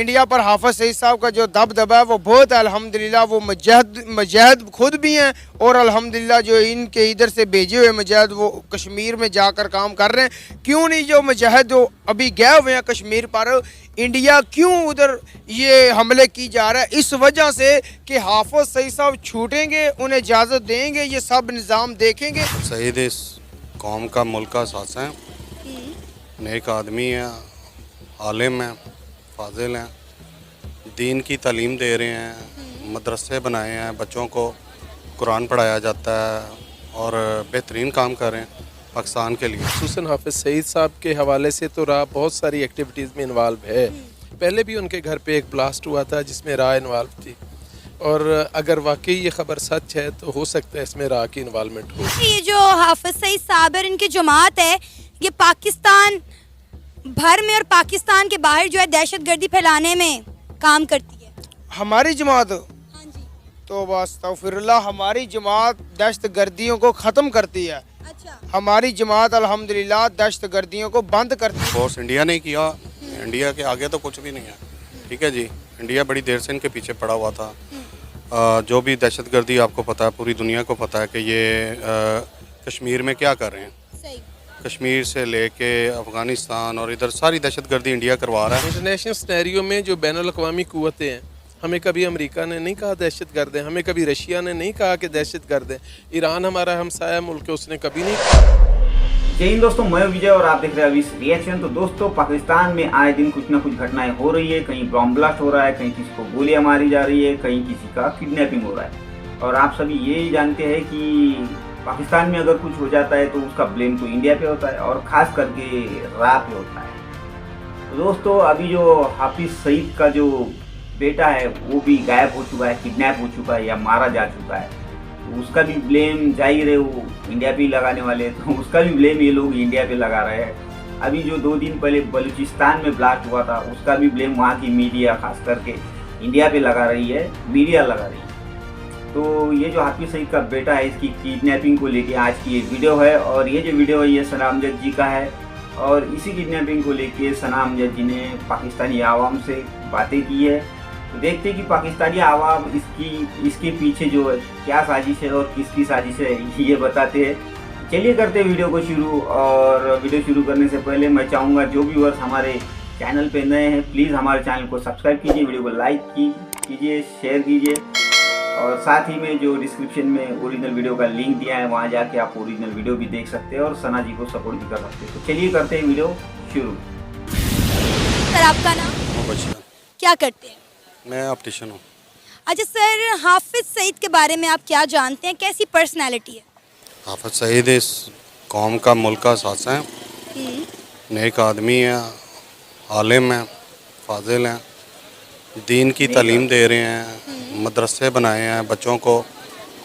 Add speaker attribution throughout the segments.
Speaker 1: India पर हाफिज सईद साहब का जो दबदबा है वो बहुत है अल्हम्दुलिल्लाह। वो मुजाहिद खुद भी हैं और अल्हम्दुलिल्लाह जो इनके इधर से भेजे हुए मुजाहिद वो कश्मीर में जाकर काम कर रहे हैं। क्यों नहीं जो मुजाहिद जो अभी गए हुए हैं कश्मीर पर, इंडिया क्यों उधर ये हमले की जा रहा है? इस वजह से कि हाफिज सईद साहब छूटेंगे, उन्हें इजाज़त देंगे, ये सब निज़ाम देखेंगे।
Speaker 2: सईद इस कौम का मुल्क का सासा है, नेक आदमी है, आलिम है, फाजिल हैं, दीन की तालीम दे रहे हैं, मदरसे बनाए हैं, बच्चों को कुरान पढ़ाया जाता है और बेहतरीन काम कर रहे हैं पाकिस्तान के लिए।
Speaker 3: खुसूसन हाफिज सईद साहब के हवाले से तो राह बहुत सारी एक्टिविटीज़ में इन्वॉल्व है। पहले भी उनके घर पे एक ब्लास्ट हुआ था जिसमें राह इन्वॉल्व थी, और अगर वाकई ये खबर सच है तो हो सकता है इसमें राह की इन्वॉल्वमेंट हो।
Speaker 4: ये जो हाफिज सईद साहब है, इनकी जमात है, ये पाकिस्तान भर में और पाकिस्तान के बाहर जो है दहशतगर्दी फैलाने में काम करती है।
Speaker 1: हमारी जमात
Speaker 4: हाँ जी।
Speaker 1: तो बस तौफिरुल्लाह, हमारी जमात दहशतगर्दियों को ख़त्म करती है।
Speaker 4: अच्छा।
Speaker 1: हमारी जमात अल्हम्दुलिल्लाह दहशतगर्दियों को बंद करती है।
Speaker 2: फोर्स इंडिया ने किया, इंडिया के आगे तो कुछ भी नहीं है। ठीक है जी, इंडिया बड़ी देर से इनके पीछे पड़ा हुआ था। जो भी दहशतगर्दी आपको पता है, पूरी दुनिया को पता है कि ये कश्मीर में क्या कर रहे हैं।
Speaker 4: सही।
Speaker 2: कश्मीर से लेके अफ़गानिस्तान और इधर सारी दहशतगर्दी इंडिया करवा रहा है।
Speaker 3: इंटरनेशनल सिनेरियो में जो बैनुल अक़वामी क़ुव्वतें हैं, हमें कभी अमेरिका ने नहीं कहा दहशतगर्द है, हमें कभी रशिया ने नहीं कहा कि दहशतगर्द है, ईरान हमारा हमसाया मुल्क है, उसने कभी नहीं कहा।
Speaker 5: जय हिंद दोस्तों, मैं विजय और आप देख रहे हैं अभी रिएक्शन। तो दोस्तों, पाकिस्तान में आए दिन कुछ ना कुछ घटनाएं हो रही है। कहीं बॉम्ब ब्लास्ट हो रहा है, कहीं किसी को गोलियां मारी जा रही है, कहीं किसी का किडनैपिंग हो रहा है। और आप सभी ये जानते हैं कि पाकिस्तान में अगर कुछ हो जाता है तो उसका ब्लेम तो इंडिया पे होता है और ख़ास करके राह पे होता है। तो दोस्तों, अभी जो हाफिज सईद का जो बेटा है वो भी गायब हो चुका है, किडनैप हो चुका है या मारा जा चुका है। तो उसका भी ब्लेम जाहिर है वो इंडिया पे ही लगाने वाले हैं, तो उसका भी ब्लेम ये लोग इंडिया पे लगा रहे हैं। अभी जो 2 दिन पहले बलूचिस्तान में ब्लास्ट हुआ था उसका भी ब्लेम वहाँ की मीडिया खास करके इंडिया पे लगा रही है, मीडिया लगा रही है। तो ये जो हाफिज सईद का बेटा है, इसकी किडनैपिंग को लेके आज की ये वीडियो है। और ये जो वीडियो है ये सना अमजद जी का है, और इसी किडनैपिंग को लेके सना अमजद जी ने पाकिस्तानी आवाम से बातें की है। तो देखते हैं कि पाकिस्तानी आवाम इसके पीछे जो है क्या साजिश है और किसकी साजिश है, ये बताते हैं। चलिए करते हैं वीडियो को शुरू। और वीडियो शुरू करने से पहले मैं चाहूँगा जो व्यूअर्स हमारे चैनल पे नए हैं प्लीज़ हमारे चैनल को सब्सक्राइब कीजिए, वीडियो को लाइक कीजिए, शेयर कीजिए, और साथ ही में जो डिस्क्रिप्शन में ओरिजिनल वीडियो का लिंक दिया है वहाँ जाके आप ओरिजिनल वीडियो भी देख सकते हैं और सना जी को सपोर्ट भी कर सकते हैं। तो चलिए करते हैं वीडियो शुरू।
Speaker 4: सर, आपका नाम? क्या करते हैं?
Speaker 2: मैं ऑप्टिशियन हूँ।
Speaker 4: अच्छा सर, हाफिज सईद के बारे में आप क्या जानते हैं, कैसी पर्सनैलिटी है?
Speaker 2: हाफिज सईद इस कौम का मुल्क का सासा है, नेक आदमी है, आलिम है, फाजिल हैं, दीन की तालीम दे रहे हैं, मदरसे बनाए हैं, बच्चों को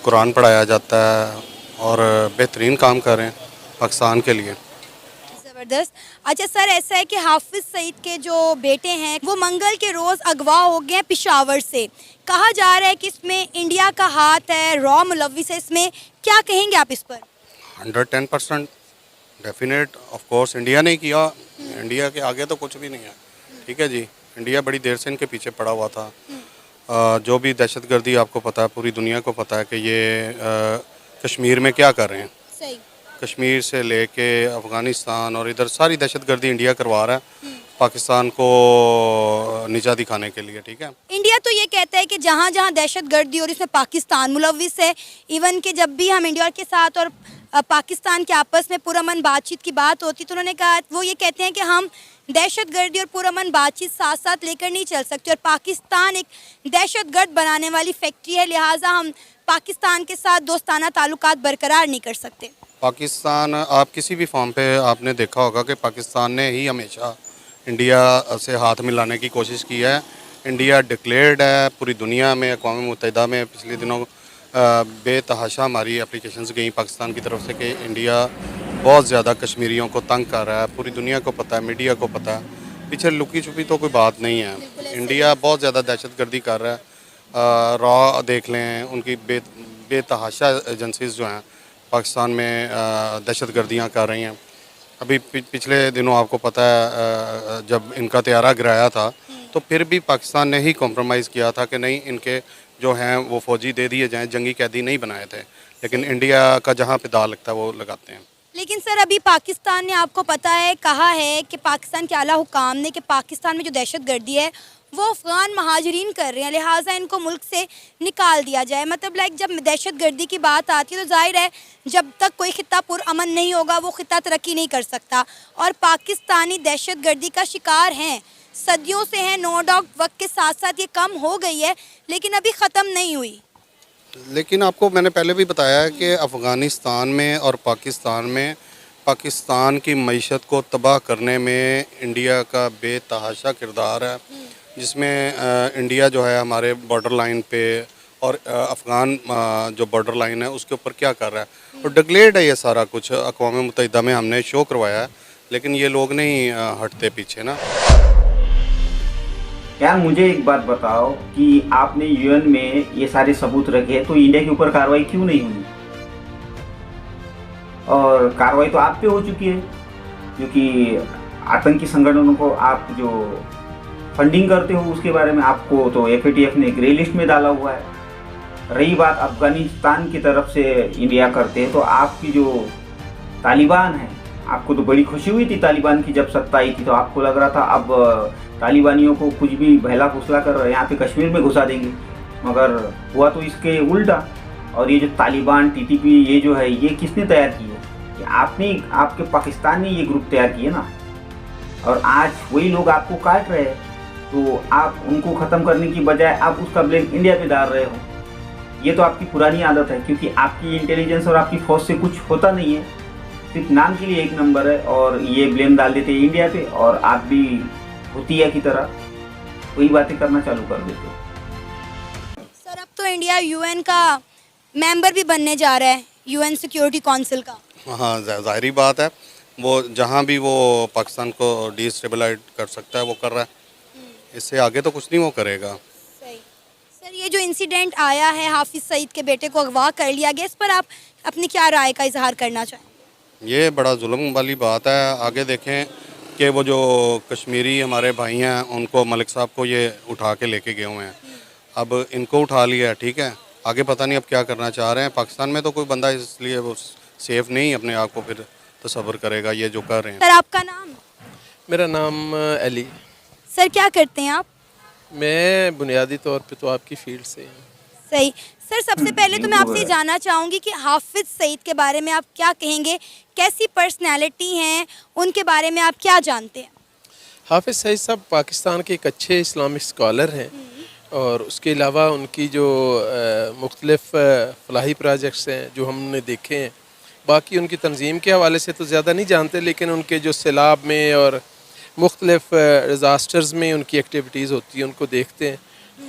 Speaker 2: कुरान पढ़ाया जाता है और बेहतरीन काम कर रहे हैं पाकिस्तान के लिए।
Speaker 4: ज़बरदस्त। अच्छा सर, ऐसा है कि हाफिज सईद के जो बेटे हैं वो मंगल के रोज़ अगवा हो गए हैं पेशावर से। कहा जा रहा है कि इसमें इंडिया का हाथ है, रॉ मुलविस है इसमें, क्या कहेंगे आप इस पर?
Speaker 2: 110% डेफिनेट, ऑफ कोर्स इंडिया ने किया, इंडिया के आगे तो कुछ भी नहीं है। ठीक है जी, इंडिया बड़ी देर से इनके पीछे पड़ा हुआ था। जो भी दहशतगर्दी आपको पता है, पूरी दुनिया को पता है कि ये कश्मीर में क्या कर रहे हैं।
Speaker 4: सही।
Speaker 2: कश्मीर से लेके अफ़गानिस्तान और इधर सारी दहशतगर्दी इंडिया करवा रहा है पाकिस्तान को नीचा दिखाने के लिए। ठीक है,
Speaker 4: इंडिया तो ये कहता है कि जहाँ जहाँ दहशतगर्दी और इसमें पाकिस्तान मुलविस है। इवन कि जब भी हम इंडिया के साथ और पाकिस्तान के आपस में पुरअमन बातचीत की बात होती तो उन्होंने कहा, वो ये कहते हैं कि हम दहशतगर्दी और पुरअमन बातचीत साथ साथ लेकर नहीं चल सकते, और पाकिस्तान एक दहशतगर्द बनाने वाली फैक्ट्री है, लिहाजा हम पाकिस्तान के साथ दोस्ताना ताल्लुकात बरकरार नहीं कर सकते।
Speaker 2: पाकिस्तान, आप किसी भी फॉर्म पे आपने देखा होगा कि पाकिस्तान ने ही हमेशा इंडिया से हाथ मिलाने की कोशिश की है। इंडिया डिक्लेयर्ड है पूरी दुनिया में, अक़वाम मुत्तहिदा में पिछले दिनों बेतहाशा हमारी एप्लीकेशंस गई पाकिस्तान की तरफ से कि इंडिया बहुत ज़्यादा कश्मीरियों को तंग कर रहा है। पूरी दुनिया को पता है, मीडिया को पता है, पीछे लुकी छुपी तो कोई बात नहीं है। इंडिया बहुत ज़्यादा दहशतगर्दी कर रहा है। रॉ देख लें, उनकी बेतहाशा एजेंसीज जो हैं पाकिस्तान में दहशतगर्दियाँ कर रही हैं। अभी पिछले दिनों आपको पता है जब इनका तैयारा गिराया था तो फिर भी पाकिस्तान ने ही कॉम्प्रोमाइज़ किया था कि नहीं, इनके जो हैं वो फ़ौजी दे दिए जाएँ, जंगी कैदी नहीं बनाए थे। लेकिन इंडिया का जहाँ पे दाव लगता है वो लगाते हैं।
Speaker 4: लेकिन सर अभी पाकिस्तान ने, आपको पता है, कहा है कि पाकिस्तान के आला हुकाम ने कि पाकिस्तान में जो दहशतगर्दी है वो अफ़गान महाजरीन कर रहे हैं, लिहाजा इनको मुल्क से निकाल दिया जाए। मतलब लाइक जब दहशतगर्दी की बात आती है तो जाहिर है जब तक कोई खिता पुरअमन नहीं होगा वो खिता तरक्की नहीं कर सकता। और पाकिस्तानी दहशतगर्दी का शिकार हैं, सदियों से हैं, नो डाउट वक्त के साथ साथ ये कम हो गई है लेकिन अभी ख़त्म नहीं हुई।
Speaker 2: लेकिन आपको मैंने पहले भी बताया है कि अफ़गानिस्तान में और पाकिस्तान में पाकिस्तान की मईशत को तबाह करने में इंडिया का बेतहाशा किरदार है, जिसमें इंडिया जो है हमारे बॉर्डर लाइन पे और अफ़गान जो बॉर्डर लाइन है उसके ऊपर क्या कर रहा है। और डिक्लेयर्ड है ये सारा कुछ, अक़वाम मुत्तहिदा में हमने शो करवाया है, लेकिन ये लोग नहीं हटते पीछे ना।
Speaker 5: यार मुझे एक बात बताओ कि आपने यूएन में ये सारे सबूत रखे तो इंडिया के ऊपर कार्रवाई क्यों नहीं हुई? और कार्रवाई तो आप पे हो चुकी है, क्योंकि आतंकी संगठनों को आप जो फंडिंग करते हो उसके बारे में आपको तो एफएटीएफ ने ग्रे लिस्ट में डाला हुआ है। रही बात अफगानिस्तान की तरफ से इंडिया करते हैं, तो आपकी जो तालिबान है, आपको तो बड़ी खुशी हुई थी तालिबान की जब सत्ता आई थी, तो आपको लग रहा था अब तालिबानियों को कुछ भी बहला फुसला कर यहाँ पे कश्मीर में घुसा देंगे, मगर हुआ तो इसके उल्टा। और ये जो तालिबान टीटीपी ये जो है ये किसने तैयार की है? ये आपने, आपके पाकिस्तान ने ये ग्रुप तैयार किए ना, और आज वही लोग आपको काट रहे हैं, तो आप उनको ख़त्म करने की बजाय आप उसका ब्लेम इंडिया पे डाल रहे हो। ये तो आपकी पुरानी आदत है, क्योंकि आपकी इंटेलिजेंस और आपकी फौज से कुछ होता नहीं है, सिर्फ नाम के लिए एक नंबर है, और ये ब्लेम डाल देते हैं इंडिया पे, और आप भी भूतिया की तरह वही बातें करना चालू कर देते हो।
Speaker 4: सर अब तो इंडिया यूएन का मेंबर भी बनने जा रहा है, यूएन सिक्योरिटी काउंसिल का।
Speaker 2: हाँ, ज़ाहिरी बात है, वो जहाँ भी वो पाकिस्तान को डिस्टेबलाइज कर सकता है वो कर रहा है, इससे आगे तो कुछ नहीं वो करेगा।
Speaker 4: सही। सर ये जो इंसिडेंट आया है, हाफिज़ सईद के बेटे को अगवा कर लिया गया, इस पर आप अपनी क्या राय का इजहार करना चाहें?
Speaker 2: ये बड़ा जुल्म वाली बात है। आगे देखें कि वो जो कश्मीरी हमारे भाई हैं उनको, मलिक साहब को ये उठा के लेके गए हुए हैं, अब इनको उठा लिया है, ठीक है, आगे पता नहीं अब क्या करना चाह रहे हैं। पाकिस्तान में तो कोई बंदा इसलिए वो सेफ नहीं अपने आप को फिर तसव्वुर करेगा ये जो कर रहे हैं।
Speaker 4: सर आपका नाम?
Speaker 3: मेरा नाम अली।
Speaker 4: सर क्या करते हैं आप?
Speaker 3: मैं बुनियादी तौर पे तो आपकी फील्ड से हूँ।
Speaker 4: सही। सर सबसे पहले तो मैं आपसे जानना चाहूँगी कि हाफिज़ सईद के बारे में आप क्या कहेंगे, कैसी पर्सनैलिटी हैं, उनके बारे में आप क्या जानते हैं?
Speaker 3: हाफिज़ सईद साहब पाकिस्तान के एक अच्छे इस्लामिक स्कॉलर हैं, और उसके अलावा उनकी जो मुख्तलिफ फलाही प्रोजेक्ट्स हैं जो हमने देखे हैं, बाकी उनकी तंजीम के हवाले से तो ज़्यादा नहीं जानते, लेकिन उनके जो सैलाब में और मुख्तलिफ डिज़ास्टर्स में उनकी एक्टिविटीज़ होती हैं उनको देखते हैं,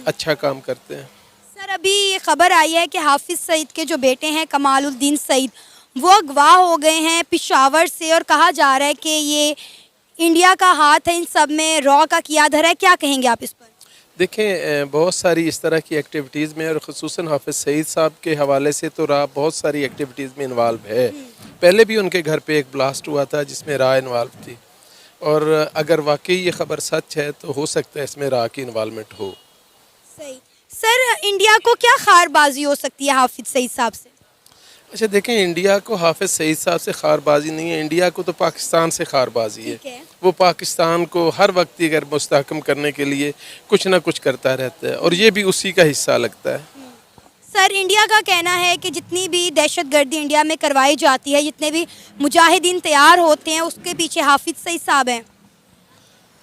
Speaker 3: अच्छा काम करते हैं।
Speaker 4: सर अभी ये खबर आई है कि हाफिज़ सईद के जो बेटे हैं कमालुद्दीन सईद, वो अगवा हो गए हैं पेशावर से, और कहा जा रहा है कि ये इंडिया का हाथ है इन सब में, रॉ का किया धरा है, क्या कहेंगे आप इस पर?
Speaker 3: देखें, बहुत सारी इस तरह की एक्टिविटीज़ में, और ख़ुसूसन हाफिज़ सईद साहब के हवाले से तो रा बहुत सारी एक्टिविटीज़ में इन्वॉल्व है। पहले भी उनके घर पे एक ब्लास्ट हुआ था जिसमें रा इन्वॉल्व थी, और अगर वाकई ये ख़बर सच है तो हो सकता है इसमें रा की इन्वॉल्वमेंट हो।
Speaker 4: सही। सर इंडिया को क्या खारबाजी हो सकती है हाफिज़ सईद साहब से?
Speaker 3: अच्छा देखें, इंडिया को हाफिज़ सईद साहब से खारबाजी नहीं है, इंडिया को तो पाकिस्तान से खारबाजी है। वो पाकिस्तान को हर वक्त अगर मुस्तहकम करने के लिए कुछ ना कुछ करता रहता है, और ये भी उसी का हिस्सा लगता है।
Speaker 4: सर इंडिया का कहना है कि जितनी भी दहशतगर्दी इंडिया में करवाई जाती है, जितने भी मुजाहिदीन तैयार होते हैं, उसके पीछे हाफिज़ सईद साहब हैं।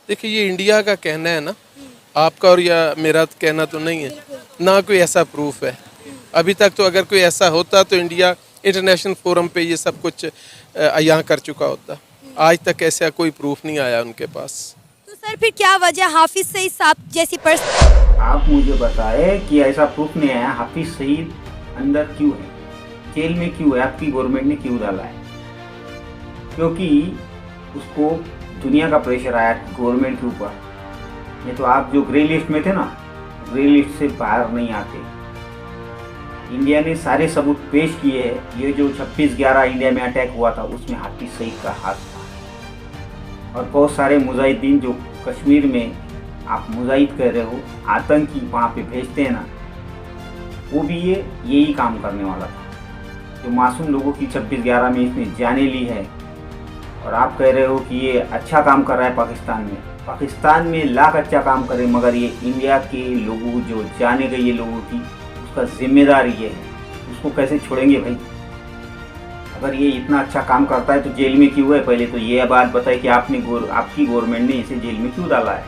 Speaker 4: देखिए
Speaker 3: ये इंडिया का कहना है ना, आपका और या मेरा कहना तो नहीं है, ना कोई ऐसा प्रूफ है अभी तक। तो अगर कोई ऐसा होता तो इंडिया इंटरनेशनल फोरम पे ये सब कुछ अयां कर चुका होता। आज तक ऐसा कोई प्रूफ नहीं आया उनके पास।
Speaker 4: तो सर फिर क्या वजह हाफिज़ सईद साहब जैसी
Speaker 5: आप मुझे बताए कि ऐसा प्रूफ नहीं आया, हाफिज़ सईद अंदर क्यों है, जेल में क्यों है, आपकी गवर्नमेंट ने क्यों डाला है? क्योंकि उसको दुनिया का प्रेशर आया गवर्नमेंट के ऊपर। ये तो आप जो ग्रे लिस्ट में थे ना, ग्रे लिस्ट से बाहर नहीं आते। इंडिया ने सारे सबूत पेश किए हैं। ये जो 26/11 इंडिया में अटैक हुआ था उसमें हाफिज़ सईद का हाथ था, और बहुत सारे मुजाहिदीन जो कश्मीर में आप मुजाहिद कह रहे हो, आतंकी वहाँ पे भेजते हैं ना, वो भी ये यही काम करने वाला था। जो मासूम लोगों की 26/11 में इसने जाने ली है, और आप कह रहे हो कि ये अच्छा काम कर रहा है पाकिस्तान में। पाकिस्तान में लाख अच्छा काम करे, मगर ये इंडिया के लोगों जो जाने गए ये लोगों की, उसका जिम्मेदार ये है, उसको कैसे छोड़ेंगे भाई? अगर ये इतना अच्छा काम करता है तो जेल में क्यों है? पहले तो ये बात बताए कि आपकी गवर्नमेंट ने इसे जेल में क्यों डाला है?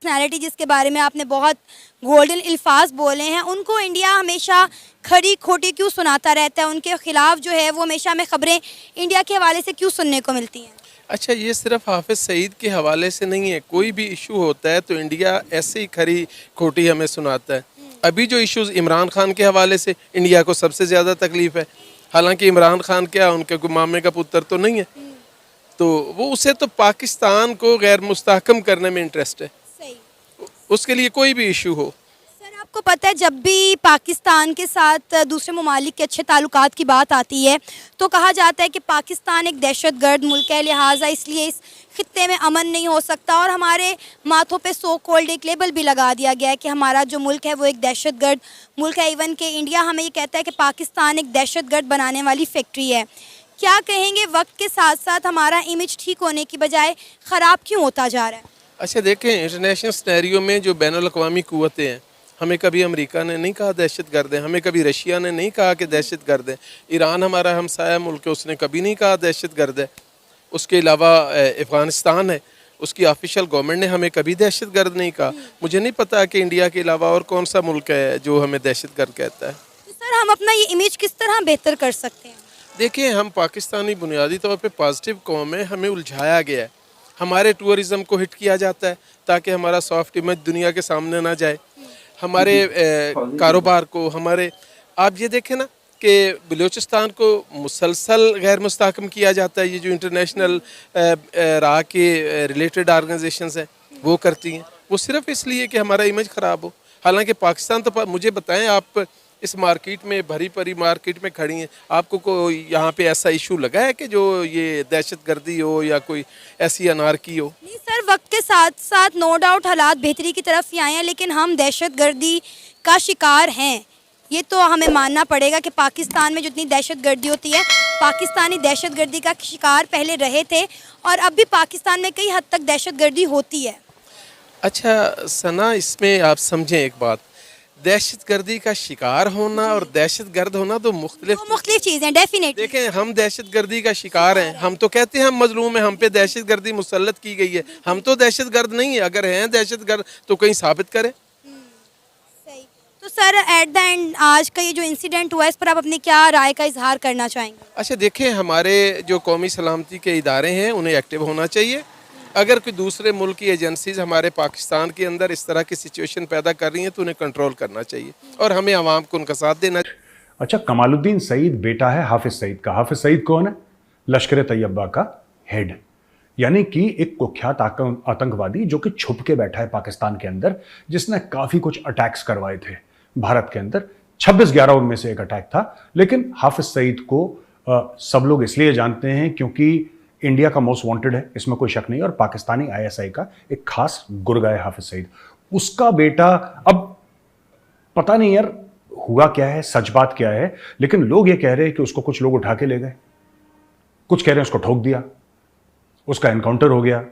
Speaker 4: पर्सनैलिटी जिसके बारे में आपने बहुत गोल्डन अल्फाज बोले हैं, उनको इंडिया हमेशा खरी खोटी क्यों सुनाता रहता है? उनके खिलाफ जो है वो हमेशा हमें खबरें इंडिया के हवाले से क्यों सुनने को मिलती हैं?
Speaker 3: अच्छा, ये सिर्फ हाफिज़ सईद के हवाले से नहीं है, कोई भी इशू होता है तो इंडिया ऐसे ही खरी खोटी हमें सुनाता है। अभी जो इश्यूज़ इमरान खान के हवाले से इंडिया को सबसे ज़्यादा तकलीफ़ है, हालांकि इमरान खान क्या उनके कोई मामे का पुत्र तो नहीं है, तो वो उसे तो पाकिस्तान को गैर मुस्तहकम करने में इंटरेस्ट है,
Speaker 4: सही।
Speaker 3: उसके लिए कोई भी इशू हो।
Speaker 4: सर, आपको पता है जब भी पाकिस्तान के साथ दूसरे ममालिक के अच्छे ताल्लुकात की बात आती है तो कहा जाता है कि पाकिस्तान एक दहशतगर्द मुल्क है, लिहाजा इसलिए इस खित्ते में अमन नहीं हो सकता, और हमारे माथों पे सो कॉल्ड एक लेबल भी लगा दिया गया है कि हमारा जो मुल्क है वो एक दहशतगर्द मुल्क है। इवन के इंडिया हमें ये कहता है कि पाकिस्तान एक दहशतगर्द बनाने वाली फैक्ट्री है। क्या कहेंगे, वक्त के साथ साथ हमारा इमेज ठीक होने की बजाय ख़राब क्यों होता जा रहा है?
Speaker 3: अच्छा देखें, इंटरनेशनल सिनेरियो में जो बैनुल-अक़वामी क़ुव्वतें हैं, हमें कभी अमेरिका ने नहीं कहा दहशतगर्द है, हमें कभी रशिया ने नहीं कहा कि दहशतगर्द है, ईरान हमारा हमसाया मुल्क है, उसने कभी नहीं कहा दहशतगर्द है। उसके अलावा अफ़गानिस्तान है, उसकी ऑफिशियल गवर्नमेंट ने हमें कभी दहशतगर्द नहीं कहा। मुझे नहीं पता कि इंडिया के अलावा और कौन सा मुल्क है जो हमें दहशतगर्द कहता है।
Speaker 4: तो सर, हम अपना ये इमेज किस तरह बेहतर कर सकते हैं?
Speaker 3: देखिए, हम पाकिस्तानी बुनियादी तौर पे पॉजिटिव कौम है, हमें उलझाया गया है, हमारे टूरिज़म को हिट किया जाता है ताकि हमारा सॉफ्ट इमेज दुनिया के सामने ना जाए, हमारे कारोबार को, हमारे आप ये देखें ना कि बलूचिस्तान को मुसलसल गैर मुस्तहकम किया जाता है। ये जो इंटरनेशनल राह के रिलेटेड ऑर्गेनाइजेशंस हैं वो करती हैं, वो सिर्फ इसलिए कि हमारा इमेज ख़राब हो। हालांकि पाकिस्तान तो, मुझे बताएं, आप इस मार्केट में, भरी परी मार्केट में खड़ी हैं, आपको कोई यहाँ पे ऐसा इशू लगा है कि जो ये दहशतगर्दी हो या कोई ऐसी अनारकी हो?
Speaker 4: नहीं सर, वक्त के साथ साथ नो डाउट हालात बेहतरी की तरफ ही आए हैं, लेकिन हम दहशतगर्दी का शिकार हैं, ये तो हमें मानना पड़ेगा कि पाकिस्तान में जितनी दहशतगर्दी होती है, पाकिस्तानी दहशतगर्दी का शिकार पहले रहे थे और अब भी पाकिस्तान में कई हद तक दहशतगर्दी होती है।
Speaker 3: अच्छा सना, इसमें आप समझें एक बात, दहशतगर्दी का शिकार होना और दहशतगर्द होना तो मुख्तलिफ
Speaker 4: चीज़ें डेफिनेटली।
Speaker 3: देखें, हम दहशतगर्दी का शिकार हैं, हम तो कहते हैं हम मजलूम हैं, हम पे दहशतगर्दी मुसल्लत की गई है, हम तो दहशतगर्द नहीं है। अगर हैं दहशतगर्द तो कहीं साबित करें।
Speaker 4: सही। तो सर, एट द एंड आज का ये जो इंसिडेंट हुआ, इस पर आप अपनी क्या राय का इजहार करना चाहेंगे?
Speaker 3: अच्छा देखें, हमारे जो कौमी सलामती के इदारे हैं उन्हें एक्टिव होना चाहिए। अगर कोई दूसरे मुल्क की एजेंसीज हमारे पाकिस्तान के अंदर इस तरह की सिचुएशन पैदा कर रही हैं तो उन्हें कंट्रोल करना चाहिए और हमें आवाम को उनका साथ देना।
Speaker 6: अच्छा, कमालुद्दीन सईद बेटा है हाफिज सईद का। हाफिज सईद कौन है? लश्कर तैयबा का हेड, यानी कि एक कुख्यात आतंकवादी जो कि छुप के बैठा है पाकिस्तान के अंदर, जिसने काफ़ी कुछ अटैक्स करवाए थे भारत के अंदर। 26/11 उनमें से एक अटैक था। लेकिन हाफिज सईद को सब लोग इसलिए जानते हैं क्योंकि इंडिया का मोस्ट वांटेड है, इसमें कोई शक नहीं, और पाकिस्तानी ISI का एक खास गुर्गा है हाफिज सईद। उसका बेटा, अब पता नहीं यार हुआ क्या है, सच बात क्या है, लेकिन लोग ये कह रहे हैं कि उसको कुछ लोग उठा के ले गए, कुछ कह रहे हैं उसको ठोक दिया, उसका एनकाउंटर हो गया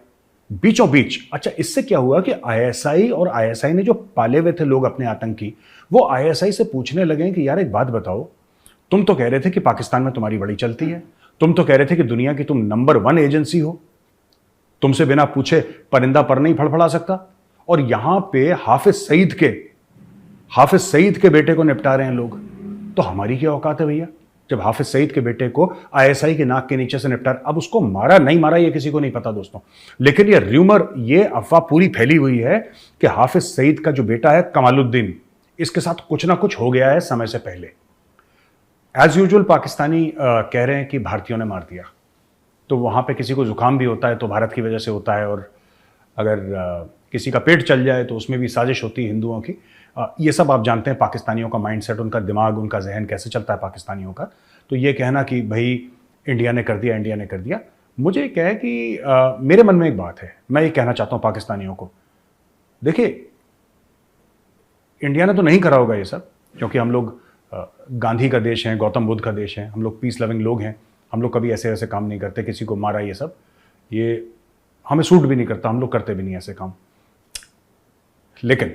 Speaker 6: बीचों बीच। अच्छा, इससे क्या हुआ कि ISI और ISI ने जो पाले हुए थे लोग अपने आतंकी, वो ISI से पूछने लगे कि यार एक बात बताओ, तुम तो कह रहे थे कि पाकिस्तान में तुम्हारी बड़ी चलती है, तुम तो कह रहे थे कि दुनिया की तुम नंबर 1 एजेंसी हो, तुमसे बिना पूछे परिंदा पर नहीं फड़फड़ा सकता, और यहां पे हाफिज सईद के बेटे को निपटा रहे हैं लोग। तो हमारी क्या औकात है भैया, जब हाफिज सईद के बेटे को ISI के नाक के नीचे से निपटा। अब उसको मारा नहीं मारा ये किसी को नहीं पता दोस्तों, लेकिन ये र्यूमर, ये अफवाह पूरी फैली हुई है कि हाफिज सईद का जो बेटा है कमालुद्दीन, इसके साथ कुछ ना कुछ हो गया है समय से पहले। एज यूजुअल पाकिस्तानी कह रहे हैं कि भारतीयों ने मार दिया, तो वहाँ पे किसी को जुकाम भी होता है तो भारत की वजह से होता है, और अगर किसी का पेट चल जाए तो उसमें भी साजिश होती है हिंदुओं की। ये सब आप जानते हैं पाकिस्तानियों का माइंडसेट, उनका दिमाग, उनका जहन कैसे चलता है पाकिस्तानियों का। तो ये कहना कि भाई इंडिया ने कर दिया, मुझे क्या है कि मेरे मन में एक बात है, मैं ये कहना चाहता हूँ पाकिस्तानियों को देखिए, इंडिया ने तो नहीं करा होगा ये सब, क्योंकि हम लोग गांधी का देश है, गौतम बुद्ध का देश है, हम लोग पीस लविंग लोग हैं, हम लोग कभी ऐसे ऐसे काम नहीं करते, किसी को मारा, ये सब ये हमें सूट भी नहीं करता, हम लोग करते भी नहीं ऐसे काम। लेकिन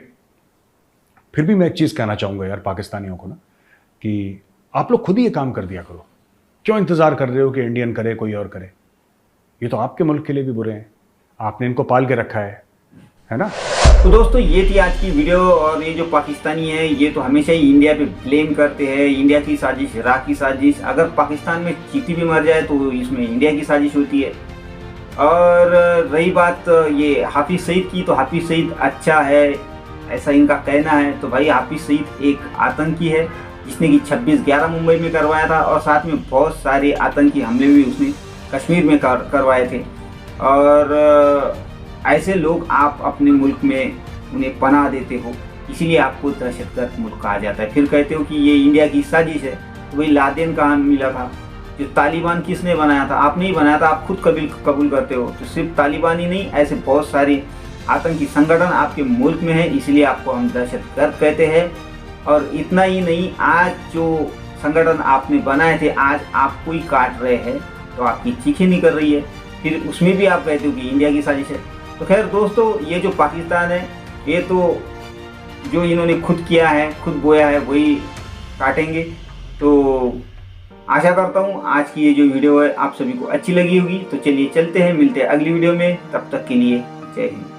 Speaker 6: फिर भी मैं एक चीज़ कहना चाहूँगा यार पाकिस्तानियों को ना, कि आप लोग खुद ही ये काम कर दिया करो। क्यों इंतज़ार कर रहे हो कि इंडियन करे, कोई और करे? ये तो आपके मुल्क के लिए भी बुरे हैं, आपने इनको पाल के रखा है ना।
Speaker 5: तो दोस्तों ये थी आज की वीडियो। और ये जो पाकिस्तानी है ये तो हमेशा ही इंडिया पे ब्लेम करते हैं, इंडिया की साजिश, इराक की साजिश। अगर पाकिस्तान में चींटी भी मर जाए तो इसमें इंडिया की साजिश होती है। और रही बात ये हाफिज़ सईद की, तो हाफिज़ सईद अच्छा है ऐसा इनका कहना है। तो भाई हाफिज़ सईद एक आतंकी है जिसने कि 26/11 मुंबई में करवाया था, और साथ में बहुत सारे आतंकी हमले भी उसने कश्मीर में करवाए थे। और ऐसे लोग आप अपने मुल्क में उन्हें पनाह देते हो, इसीलिए आपको दहशतगर्द मुल्क कहा जाता है। फिर कहते हो कि ये इंडिया की साजिश है। तो वही लादेन कहाँ मिला था? जो तालिबान किसने बनाया था? आपने ही बनाया था, आप खुद कबूल करते हो। तो सिर्फ तालिबान ही नहीं, ऐसे बहुत सारे आतंकी संगठन आपके मुल्क में है, इसलिए आपको हम दहशतगर्द कहते हैं। और इतना ही नहीं, आज जो संगठन आपने बनाए थे आज आपको ही काट रहे हैं, तो आपकी चीखें निकल रही है, फिर उसमें भी आप कहते हो कि इंडिया की साजिश है। तो खैर दोस्तों, ये जो पाकिस्तान है ये तो जो इन्होंने खुद किया है, खुद बोया है, वही काटेंगे। तो आशा करता हूँ आज की ये जो वीडियो है आप सभी को अच्छी लगी होगी। तो चलिए चलते हैं, मिलते हैं अगली वीडियो में, तब तक के लिए जय हिंद।